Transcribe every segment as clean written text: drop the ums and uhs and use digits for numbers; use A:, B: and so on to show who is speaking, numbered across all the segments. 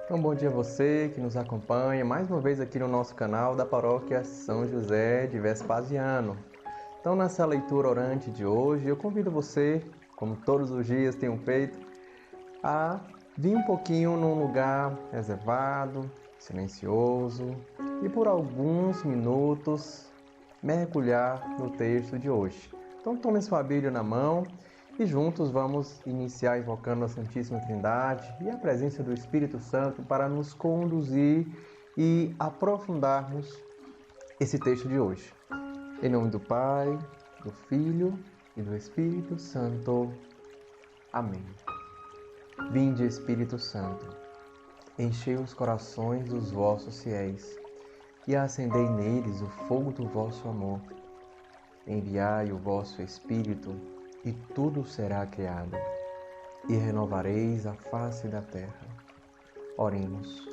A: Então, bom dia a você que nos acompanha mais uma vez aqui no nosso canal da Paróquia São José de Vespasiano. Então, nessa leitura orante de hoje, eu convido você, como todos os dias tenho feito, a vir um pouquinho num lugar reservado, silencioso e por alguns minutos mergulhar no texto de hoje. Então, tome sua Bíblia na mão e juntos vamos iniciar invocando a Santíssima Trindade e a presença do Espírito Santo para nos conduzir e aprofundarmos esse texto de hoje. Em nome do Pai, do Filho e do Espírito Santo. Amém. Vinde, Espírito Santo, enchei os corações dos vossos fiéis e acendei neles o fogo do vosso amor. Enviai o vosso Espírito e tudo será criado, e renovareis a face da terra. Oremos.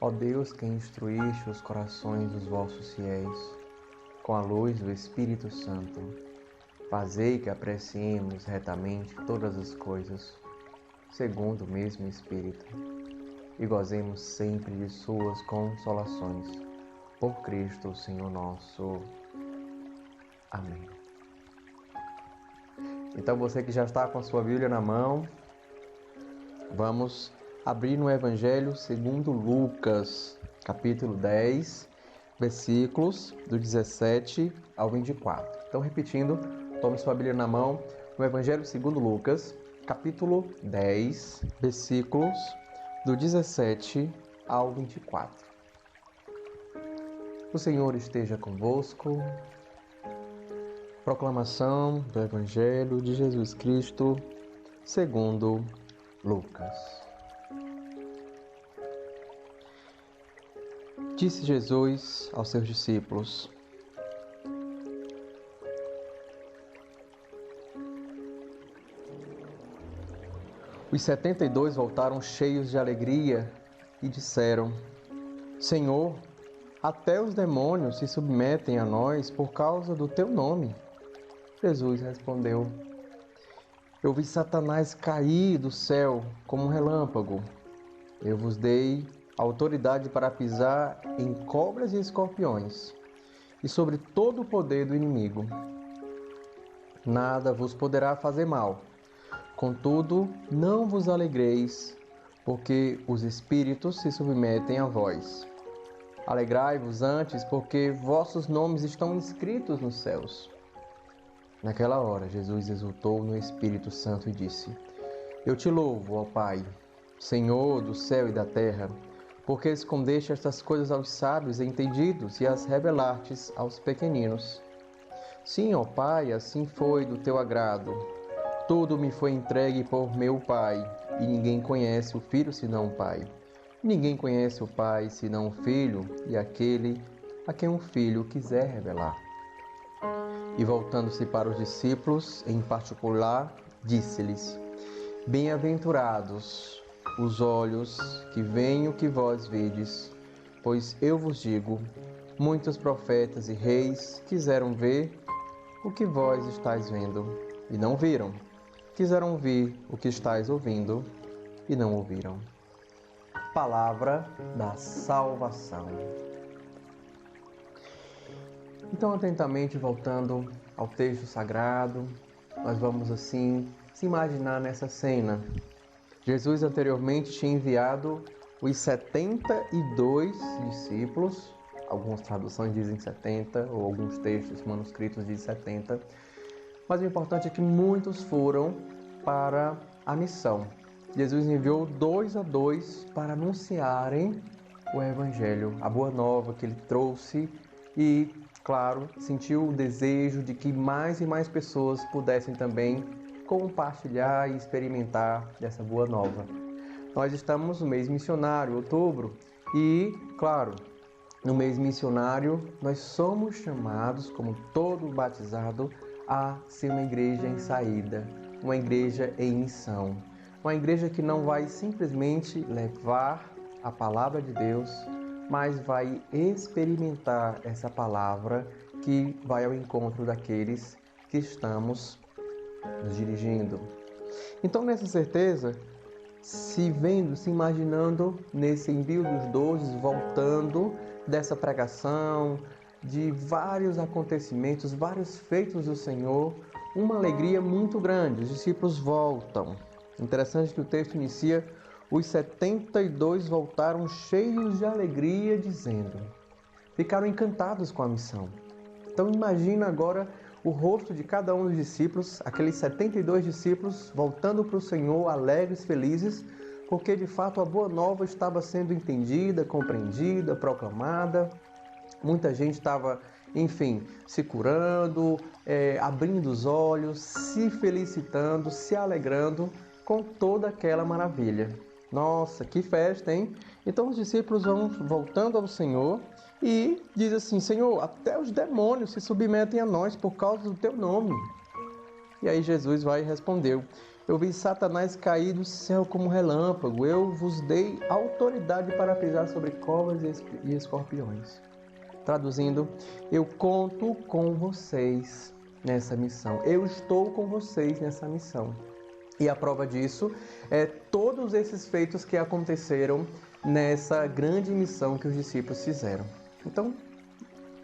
A: Ó Deus, que instruíste os corações dos vossos fiéis, com a luz do Espírito Santo, fazei que apreciemos retamente todas as coisas, segundo o mesmo Espírito, e gozemos sempre de suas consolações. Por Cristo, Senhor nosso. Amém. Então, você que já está com a sua Bíblia na mão, vamos abrir no Evangelho segundo Lucas, capítulo 10, versículos do 17 ao 24. Então, repetindo, tome sua Bíblia na mão, no Evangelho segundo Lucas, capítulo 10, versículos do 17 ao 24. O Senhor esteja convosco. Proclamação do Evangelho de Jesus Cristo segundo Lucas. Disse Jesus aos seus discípulos: Os 72 voltaram cheios de alegria e disseram: Senhor, até os demônios se submetem a nós por causa do teu nome. Jesus respondeu: Eu vi Satanás cair do céu como um relâmpago. Eu vos dei autoridade para pisar em cobras e escorpiões e sobre todo o poder do inimigo. Nada vos poderá fazer mal. Contudo, não vos alegreis, porque os espíritos se submetem a vós. Alegrai-vos antes, porque vossos nomes estão escritos nos céus. Naquela hora, Jesus exultou no Espírito Santo e disse: Eu te louvo, ó Pai, Senhor do céu e da terra, porque escondeste estas coisas aos sábios e entendidos e as revelastes aos pequeninos. Sim, ó Pai, assim foi do teu agrado. Tudo me foi entregue por meu Pai, e ninguém conhece o Filho senão o Pai. Ninguém conhece o Pai senão o Filho e aquele a quem o Filho quiser revelar. E voltando-se para os discípulos, em particular, disse-lhes: Bem-aventurados os olhos que veem o que vós vedes, pois eu vos digo, muitos profetas e reis quiseram ver o que vós estáis vendo, e não viram. Quiseram ouvir o que estáis ouvindo, e não ouviram. Palavra da salvação. Então, atentamente voltando ao texto sagrado, nós vamos assim se imaginar nessa cena. Jesus anteriormente tinha enviado os 72 discípulos, algumas traduções dizem 70, ou alguns textos manuscritos dizem 70, mas o importante é que muitos foram para a missão. Jesus enviou 2 a 2 para anunciarem o Evangelho, a boa nova que ele trouxe e, claro, sentiu o desejo de que mais e mais pessoas pudessem também compartilhar e experimentar dessa boa nova. Nós estamos no mês missionário, outubro, e, claro, no mês missionário nós somos chamados, como todo batizado, a ser uma igreja em saída, uma igreja em missão. Uma igreja que não vai simplesmente levar a palavra de Deus, mas vai experimentar essa palavra que vai ao encontro daqueles que estamos nos dirigindo. Então, nessa certeza, se vendo, se imaginando nesse envio dos 12, voltando dessa pregação, de vários acontecimentos, vários feitos do Senhor, uma alegria muito grande. Os discípulos voltam. Interessante que o texto inicia: os 72 voltaram cheios de alegria, dizendo. Ficaram encantados com a missão. Então imagina agora o rosto de cada um dos discípulos, aqueles 72 discípulos voltando para o Senhor, alegres, felizes, porque de fato a boa nova estava sendo entendida, compreendida, proclamada. Muita gente estava, enfim, se curando, abrindo os olhos, se felicitando, se alegrando com toda aquela maravilha. Nossa, que festa, hein? Então os discípulos vão voltando ao Senhor e diz assim: Senhor, até os demônios se submetem a nós por causa do teu nome. E aí Jesus vai e respondeu: eu vi Satanás cair do céu como um relâmpago. Eu vos dei autoridade para pisar sobre cobras e escorpiões. Traduzindo, eu conto com vocês nessa missão. Eu estou com vocês nessa missão. E a prova disso é todos esses feitos que aconteceram nessa grande missão que os discípulos fizeram. Então,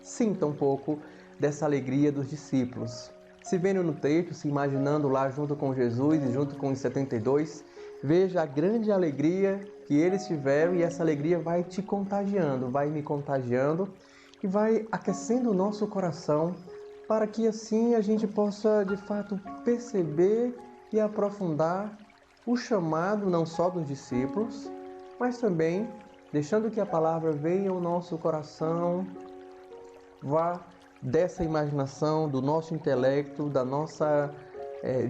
A: sinta um pouco dessa alegria dos discípulos. Se vendo no texto, se imaginando lá junto com Jesus e junto com os 72, veja a grande alegria que eles tiveram e essa alegria vai te contagiando, vai me contagiando e vai aquecendo o nosso coração para que assim a gente possa de fato perceber e aprofundar o chamado não só dos discípulos, mas também deixando que a palavra venha ao nosso coração, vá dessa imaginação, do nosso intelecto, da nossa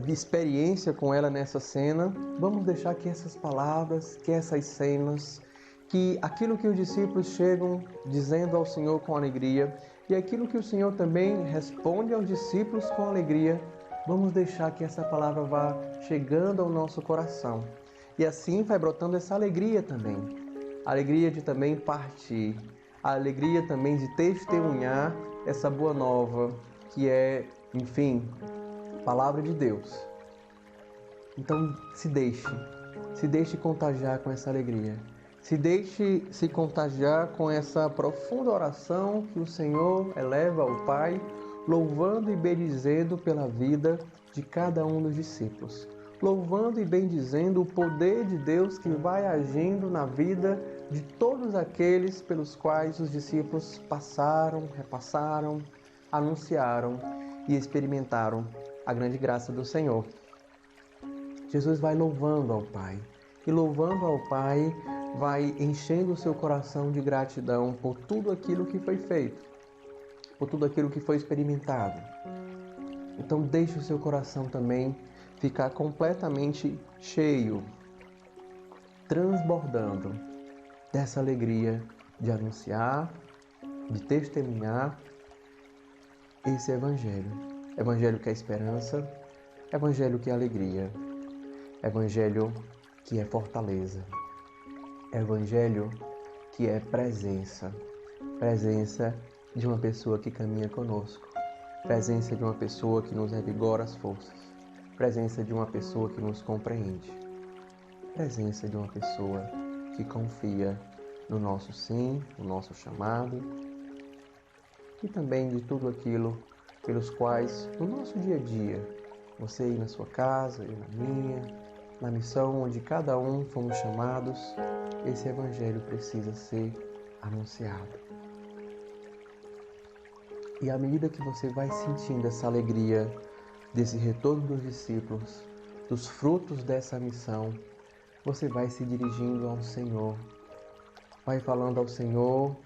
A: experiência com ela nessa cena. Vamos deixar que essas palavras, que essas cenas, que aquilo que os discípulos chegam dizendo ao Senhor com alegria e aquilo que o Senhor também responde aos discípulos com alegria, vamos deixar que essa palavra vá chegando ao nosso coração. E assim vai brotando essa alegria também. A alegria de também partir. A alegria também de testemunhar essa boa nova que é, enfim, palavra de Deus. Então se deixe contagiar com essa alegria. Se deixe se contagiar com essa profunda oração que o Senhor eleva ao Pai, louvando e bendizendo pela vida de cada um dos discípulos. Louvando e bendizendo o poder de Deus que vai agindo na vida de todos aqueles pelos quais os discípulos passaram, repassaram, anunciaram e experimentaram a grande graça do Senhor. Jesus vai louvando ao Pai. E louvando ao Pai, vai enchendo o seu coração de gratidão por tudo aquilo que foi feito, por tudo aquilo que foi experimentado. Então deixe o seu coração também ficar completamente cheio, transbordando dessa alegria de anunciar, de testemunhar esse Evangelho. Evangelho que é esperança, Evangelho que é alegria, Evangelho que é fortaleza, Evangelho que é presença de uma pessoa que caminha conosco, presença de uma pessoa que nos revigora as forças, presença de uma pessoa que nos compreende, presença de uma pessoa que confia no nosso sim, no nosso chamado e também de tudo aquilo pelos quais, no nosso dia a dia, você aí na sua casa, eu na minha, na missão onde cada um fomos chamados, esse Evangelho precisa ser anunciado. E à medida que você vai sentindo essa alegria desse retorno dos discípulos, dos frutos dessa missão, você vai se dirigindo ao Senhor, vai falando ao Senhor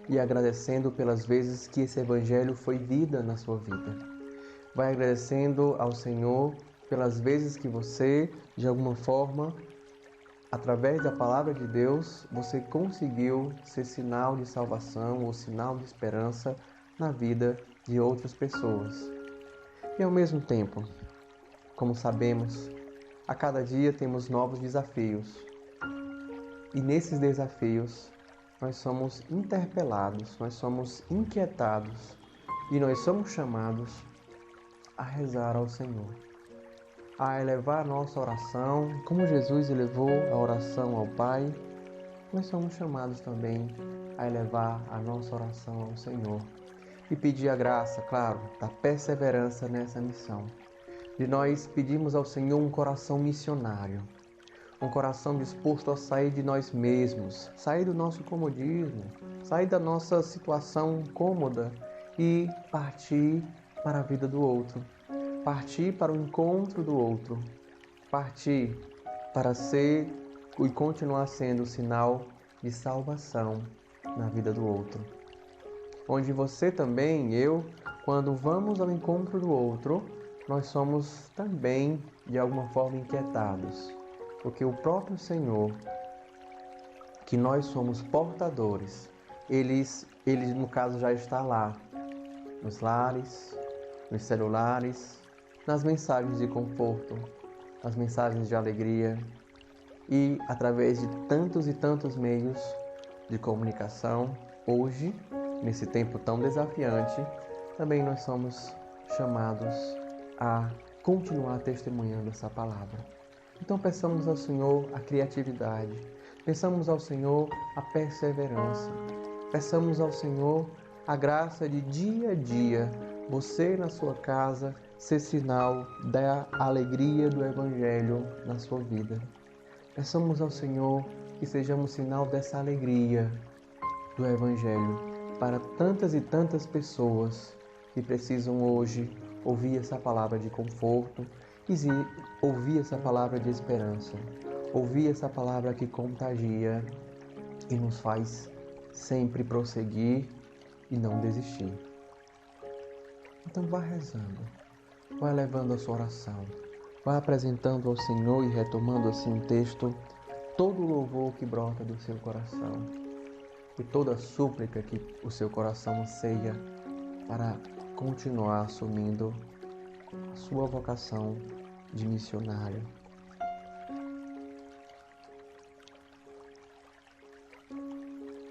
A: e agradecendo pelas vezes que esse Evangelho foi vida na sua vida. Vai agradecendo ao Senhor pelas vezes que você, de alguma forma, através da palavra de Deus, você conseguiu ser sinal de salvação ou sinal de esperança na vida de outras pessoas. E ao mesmo tempo, como sabemos, a cada dia temos novos desafios. E nesses desafios, nós somos interpelados, nós somos inquietados e nós somos chamados a rezar ao Senhor. a elevar a nossa oração, como Jesus elevou a oração ao Pai, nós somos chamados também a elevar a nossa oração ao Senhor e pedir a graça, claro, da perseverança nessa missão. De nós pedimos ao Senhor um coração missionário, um coração disposto a sair de nós mesmos, sair do nosso comodismo, sair da nossa situação cômoda e partir para a vida do outro, partir para o encontro do outro, partir para ser e continuar sendo sinal de salvação na vida do outro. Onde você também, eu, quando vamos ao encontro do outro, nós somos também, de alguma forma, inquietados. Porque o próprio Senhor, que nós somos portadores, Ele no caso já está lá, nos lares, nos celulares, nas mensagens de conforto, nas mensagens de alegria e através de tantos e tantos meios de comunicação. Hoje, nesse tempo tão desafiante, também nós somos chamados a continuar testemunhando essa palavra. Então peçamos ao Senhor a criatividade, peçamos ao Senhor a perseverança, peçamos ao Senhor a graça de dia a dia, você na sua casa, ser sinal da alegria do Evangelho na sua vida. Peçamos ao Senhor que sejamos sinal dessa alegria do Evangelho para tantas e tantas pessoas que precisam hoje ouvir essa palavra de conforto e ouvir essa palavra de esperança, ouvir essa palavra que contagia e nos faz sempre prosseguir e não desistir. Então vá rezando, vá levando a sua oração, vá apresentando ao Senhor e retomando assim o texto, todo o louvor que brota do seu coração e toda a súplica que o seu coração anseia para continuar assumindo a sua vocação de missionário.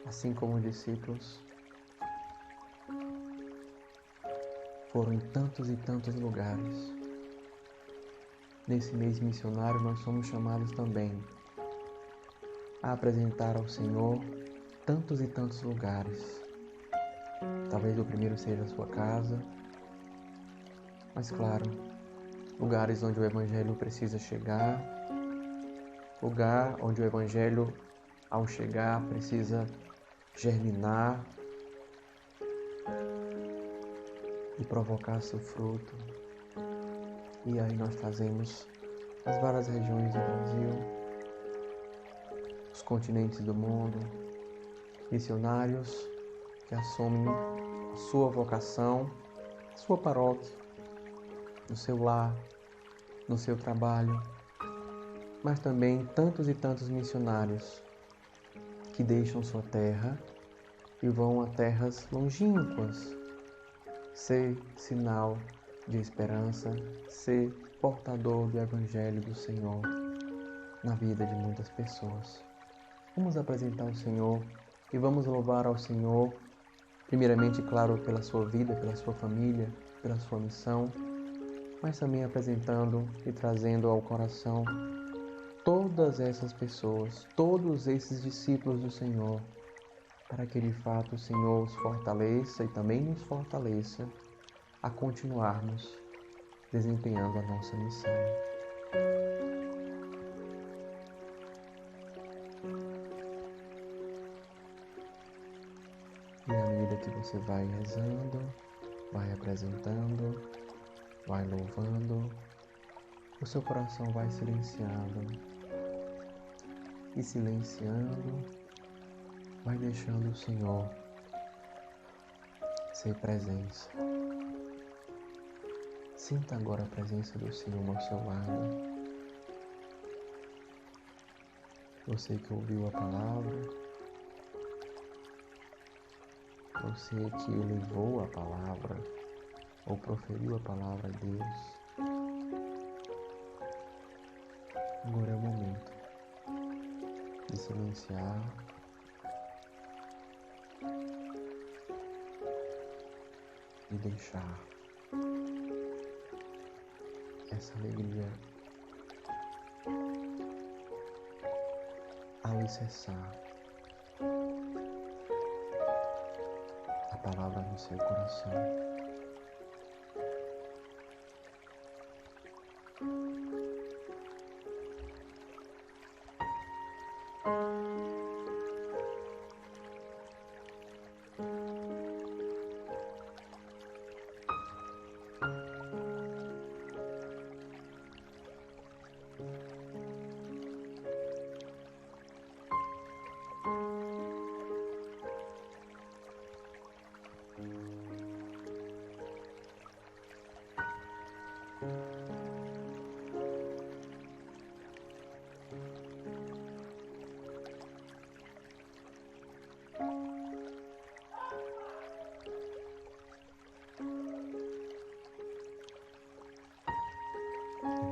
A: Assim como os discípulos foram em tantos e tantos lugares, nesse mês missionário nós somos chamados também a apresentar ao Senhor tantos e tantos lugares. Talvez o primeiro seja a sua casa, mas claro, lugares onde o Evangelho precisa chegar, lugar onde o Evangelho, ao chegar, precisa germinar e provocar seu fruto. E aí nós fazemos as várias regiões do Brasil, os continentes do mundo, missionários que assumem a sua vocação, a sua paróquia, no seu lar, no seu trabalho, mas também tantos e tantos missionários que deixam sua terra e vão a terras longínquas, ser sinal de esperança, ser portador do Evangelho do Senhor na vida de muitas pessoas. Vamos apresentar ao Senhor e vamos louvar ao Senhor, primeiramente, claro, pela sua vida, pela sua família, pela sua missão, mas também apresentando e trazendo ao coração todas essas pessoas, todos esses discípulos do Senhor, para que de fato o Senhor os fortaleça e também nos fortaleça a continuarmos desempenhando a nossa missão. E à medida que você vai rezando, vai apresentando, vai louvando, o seu coração vai silenciando. E silenciando, vai deixando o Senhor ser presença. Sinta agora a presença do Senhor ao seu lado. Você que ouviu a palavra, você que elevou a palavra ou proferiu a palavra a Deus. Agora é o momento de silenciar e deixar essa alegria alicerçar a palavra no seu coração.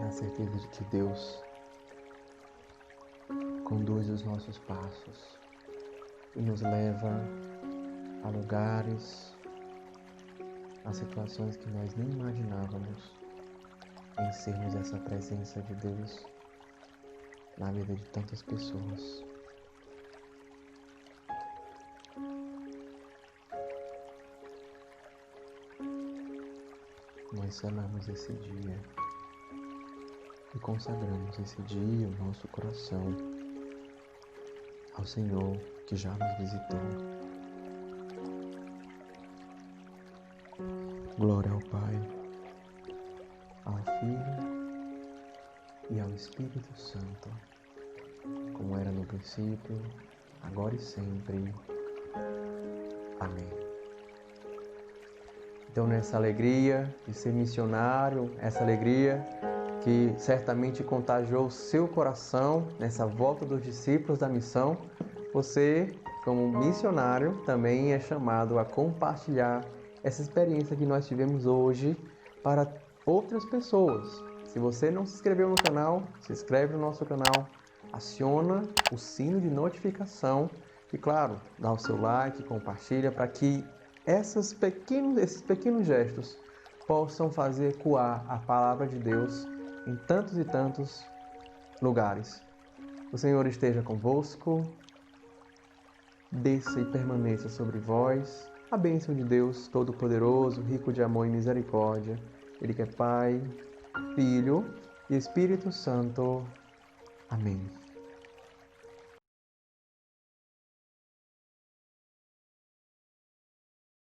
A: Na certeza de que Deus conduz os nossos passos e nos leva a lugares, a situações que nós nem imaginávamos, em sermos essa presença de Deus na vida de tantas pessoas. Nós selamos esse dia e consagramos esse dia, o nosso coração, ao Senhor que já nos visitou. Glória ao Pai, ao Filho e ao Espírito Santo, como era no princípio, agora e sempre. Amém. Então, nessa alegria de ser missionário, essa alegria que certamente contagiou o seu coração nessa volta dos discípulos da missão, você, como missionário, também é chamado a compartilhar essa experiência que nós tivemos hoje para outras pessoas. Se você não se inscreveu no canal, se inscreve no nosso canal, aciona o sino de notificação e, claro, dá o seu like, compartilha para que esses pequenos gestos possam fazer ecoar a palavra de Deus em tantos e tantos lugares. O Senhor esteja convosco, desça e permaneça sobre vós a bênção de Deus Todo-Poderoso, rico de amor e misericórdia, Ele que é Pai, Filho e Espírito Santo. Amém.